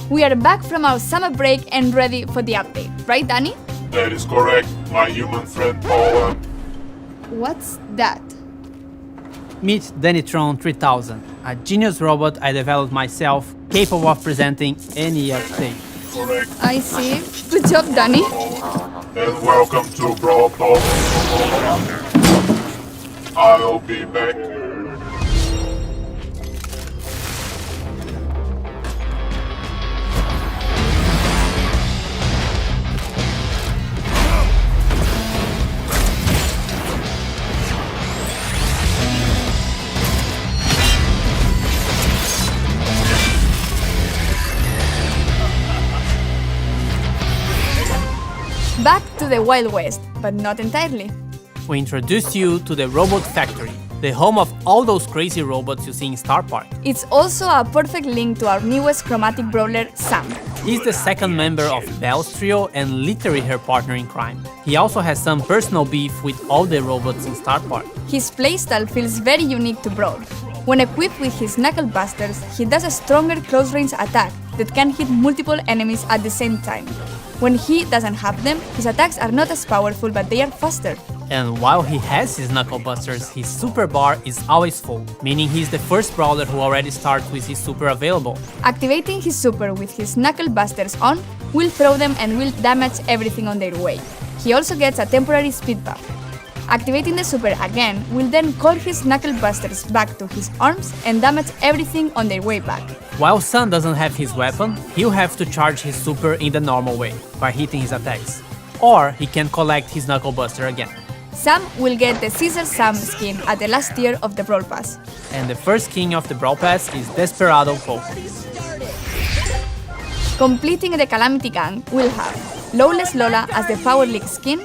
We are back from our summer break and ready for the update, right Danny? That is correct, my human friend Paula. What's that? Meet Dannytron 3000, a genius robot I developed myself, capable of presenting any update. Correct. I see. Good job, Danny. And welcome to Brawl Talk. I'll be back. Back to the Wild West, but not entirely. We introduce you to the Robot Factory, the home of all those crazy robots you see in Star Park. It's also a perfect link to our newest chromatic brawler, Sam. He's the second member of Belle's trio and literally her partner in crime. He also has some personal beef with all the robots in Star Park. His playstyle feels very unique to Brawl. When equipped with his knuckle busters, he does a stronger close-range attack that can hit multiple enemies at the same time. When he doesn't have them, his attacks are not as powerful, but they are faster. And while he has his knuckle busters, his super bar is always full, meaning he's the first brawler who already starts with his super available. Activating his super with his knuckle busters on will throw them and will damage everything on their way. He also gets a temporary speed buff. Activating the super again will then call his knuckle busters back to his arms and damage everything on their way back. While Sun doesn't have his weapon, he'll have to charge his super in the normal way, by hitting his attacks. Or he can collect his knuckle buster again. Sam will get the Caesar Sam skin at the last tier of the Brawl Pass. And the first king of the Brawl Pass is Desperado Pope. Completing the Calamity Gang will have Lawless Lola as the Power League skin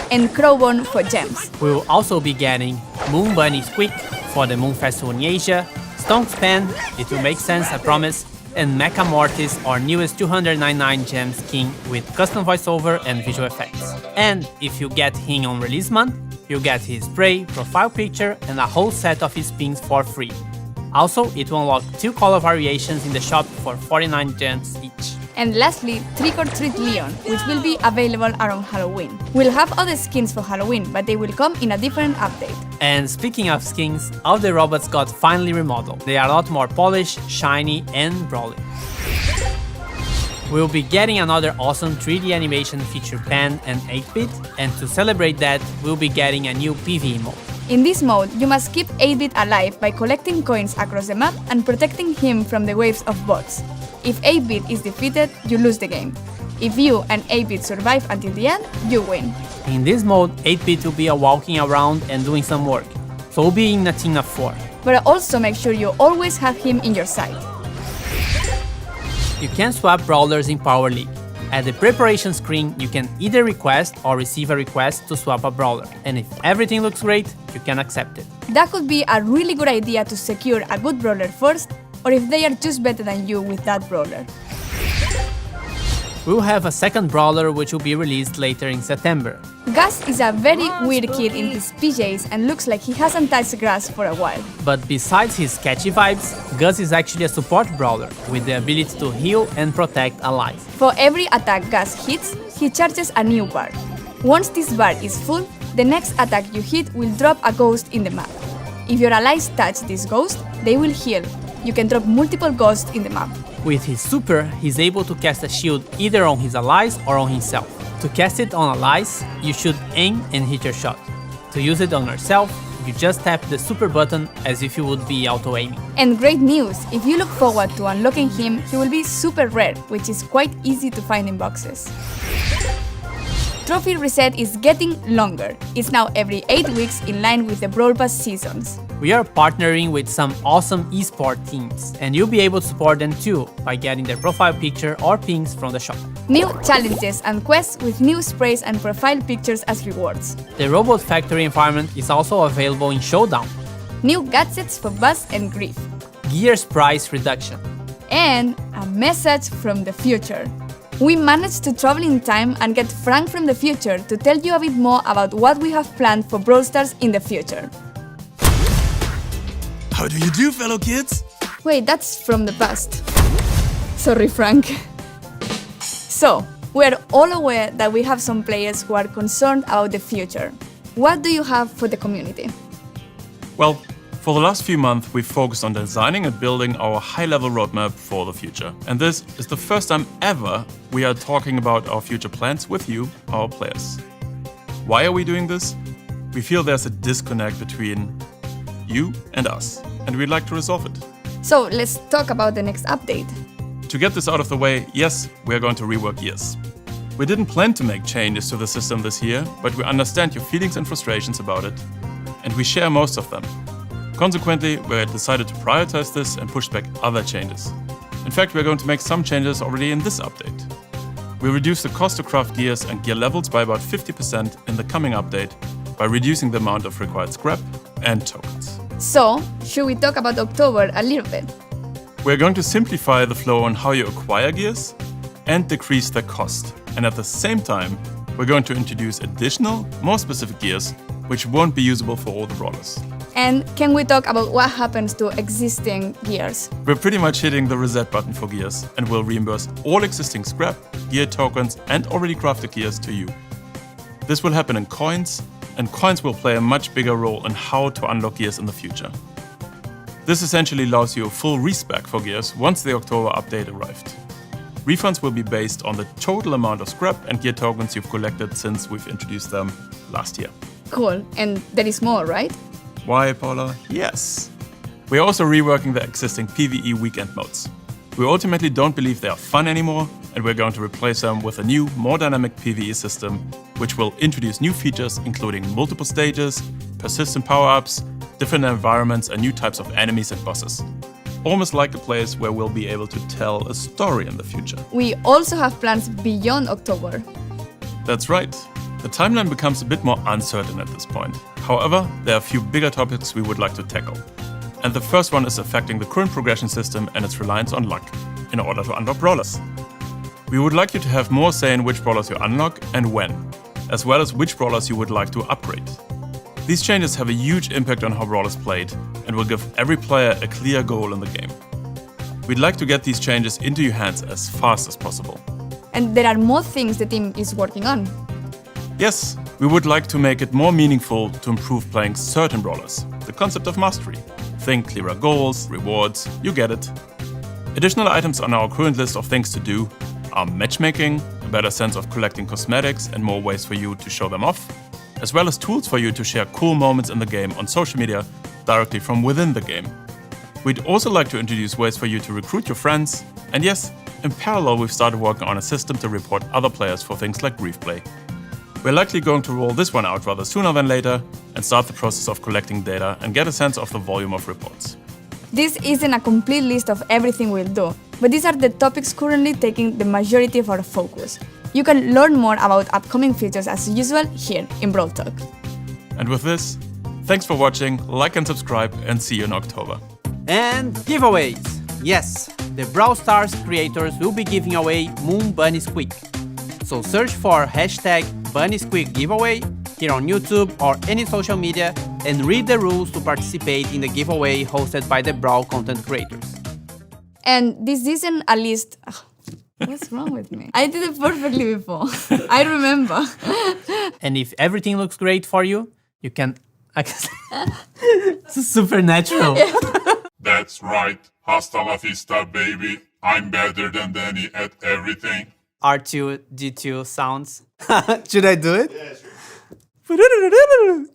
and Crowbone for gems. We will also be getting Moon Bunny Squeak for the Moon Festival in Asia, Stone's Pen, it will make sense, I promise, and Mecha Mortis, our newest 299 gem skin with custom voiceover and visual effects. And if you get him on release month, you get his spray, profile picture, and a whole set of his pins for free. Also, it will unlock 2 color variations in the shop for 49 gems each. And lastly, Trick or Treat Leon, which will be available around Halloween. We'll have other skins for Halloween, but they will come in a different update. And speaking of skins, all the robots got finally remodeled. They are a lot more polished, shiny, and brawly. We'll be getting another awesome 3D animation feature Pan and 8-bit, and to celebrate that, we'll be getting a new PvE mode. In this mode, you must keep 8-bit alive by collecting coins across the map and protecting him from the waves of bots. If 8-bit is defeated, you lose the game. If you and 8-bit survive until the end, you win. In this mode, 8-bit will be walking around and doing some work, so we'll be in a team of 4. But also make sure you always have him in your sight. You can swap brawlers in Power League. At the preparation screen, you can either request or receive a request to swap a brawler, and if everything looks great, you can accept it. That could be a really good idea to secure a good brawler first, or if they are just better than you with that brawler. We'll have a second brawler which will be released later in September. Gus is a very weird kid in his PJs and looks like he hasn't touched grass for a while. But besides his catchy vibes, Gus is actually a support brawler with the ability to heal and protect allies. For every attack Gus hits, he charges a new bar. Once this bar is full, the next attack you hit will drop a ghost in the map. If your allies touch this ghost, they will heal. You can drop multiple ghosts in the map. With his super, he's able to cast a shield either on his allies or on himself. To cast it on allies, you should aim and hit your shot. To use it on yourself, you just tap the super button as if you would be auto-aiming. And great news! If you look forward to unlocking him, he will be super rare, which is quite easy to find in boxes. Trophy reset is getting longer. It's now every 8 weeks in line with the Brawl Pass seasons. We are partnering with some awesome esport teams, and you'll be able to support them too by getting their profile picture or pins from the shop. New challenges and quests with new sprays and profile pictures as rewards. The Robot Factory environment is also available in Showdown. New gadgets for Buzz and Grief. Gears price reduction. And a message from the future. We managed to travel in time and get Frank from the future to tell you a bit more about what we have planned for Brawl Stars in the future. How do you do, fellow kids? Wait, that's from the past. Sorry, Frank. So, we're all aware that we have some players who are concerned about the future. What do you have for the community? Well, for the last few months, we've focused on designing and building our high-level roadmap for the future. And this is the first time ever we are talking about our future plans with you, our players. Why are we doing this? We feel there's a disconnect between you and us, and we'd like to resolve it. So, let's talk about the next update. To get this out of the way, yes, we are going to rework gears. We didn't plan to make changes to the system this year, but we understand your feelings and frustrations about it, and we share most of them. Consequently, we decided to prioritize this and push back other changes. In fact, we're going to make some changes already in this update. We reduce the cost to craft gears and gear levels by about 50% in the coming update by reducing the amount of required scrap and tokens. So, should we talk about October a little bit? We're going to simplify the flow on how you acquire gears and decrease their cost. And at the same time, we're going to introduce additional, more specific gears which won't be usable for all the brawlers. And can we talk about what happens to existing gears? We're pretty much hitting the reset button for gears and will reimburse all existing scrap, gear tokens and already crafted gears to you. This will happen in coins, and coins will play a much bigger role in how to unlock gears in the future. This essentially allows you a full respec for gears once the October update arrived. Refunds will be based on the total amount of scrap and gear tokens you've collected since we've introduced them last year. Cool, and there is more, right? Why, Paula? Yes. We're also reworking the existing PvE weekend modes. We ultimately don't believe they are fun anymore, and we're going to replace them with a new, more dynamic PvE system, which will introduce new features including multiple stages, persistent power-ups, different environments and new types of enemies and bosses. Almost like a place where we'll be able to tell a story in the future. We also have plans beyond October. That's right. The timeline becomes a bit more uncertain at this point. However, there are a few bigger topics we would like to tackle. And the first one is affecting the current progression system and its reliance on luck in order to unlock brawlers. We would like you to have more say in which brawlers you unlock and when, as well as which brawlers you would like to upgrade. These changes have a huge impact on how Brawl is played and will give every player a clear goal in the game. We'd like to get these changes into your hands as fast as possible. And there are more things the team is working on. Yes, we would like to make it more meaningful to improve playing certain brawlers. The concept of mastery. Think clearer goals, rewards, you get it. Additional items on our current list of things to do are matchmaking, a better sense of collecting cosmetics and more ways for you to show them off, as well as tools for you to share cool moments in the game on social media directly from within the game. We'd also like to introduce ways for you to recruit your friends, and yes, in parallel we've started working on a system to report other players for things like grief play. We're likely going to roll this one out rather sooner than later and start the process of collecting data and get a sense of the volume of reports. This isn't a complete list of everything we'll do, but these are the topics currently taking the majority of our focus. You can learn more about upcoming features as usual here in Brawl Talk. And with this, thanks for watching, like and subscribe, and see you in October. And giveaways! Yes, the Brawl Stars creators will be giving away Moon Bunny Squeak. So search for hashtag Bunny Squeak giveaway here on YouTube or any social media and read the rules to participate in the giveaway hosted by the Brawl content creators. And this isn't a list. What's wrong with me? I did it perfectly before. I remember. And if everything looks great for you, you can... It's supernatural. That's right. Hasta la vista, baby. I'm better than Danny at everything. R2, D2 sounds. Should I do it? Yeah, sure.